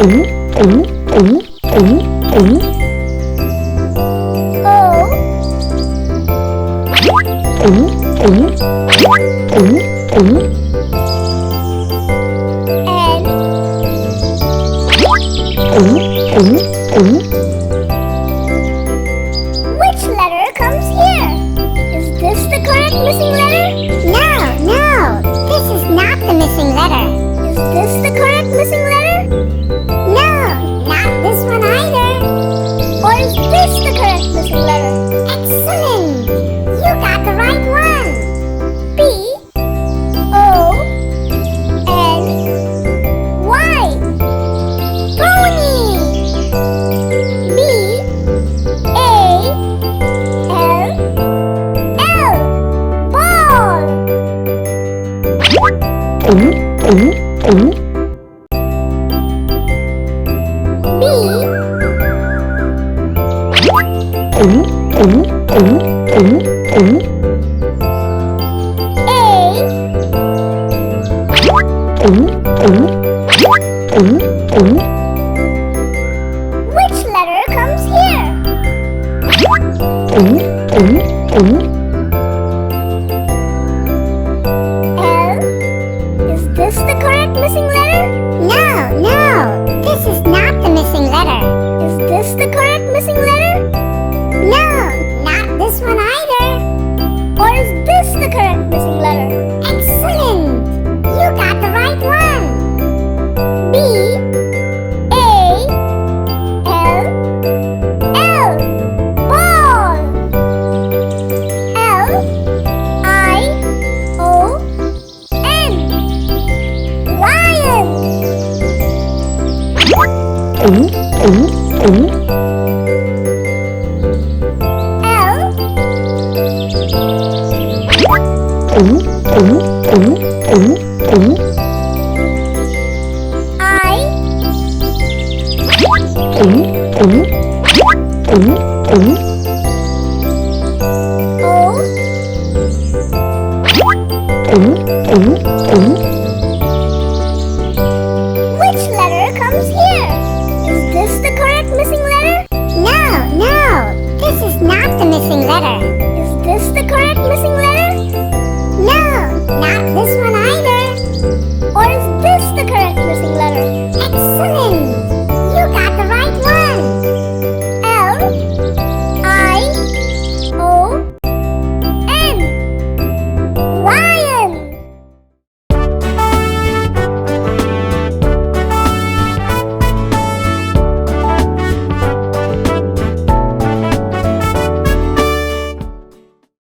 Which letter comes here? Is this the correct missing letter? No, this is not the missing letter. Is this the correct missing letter? No, not this one either. Or is this the correct missing letter? Excellent! You got the right one. B O N Y. Pony! B A L L. Ball. Which letter comes here? L. Is this the correct missing letter? No, this is not the missing letter. Is this the correct missing letter? No, not this one either. Or is this the correct missing letter? Excellent! You got the right one. B A L L. Ball. L I O N. Lion. O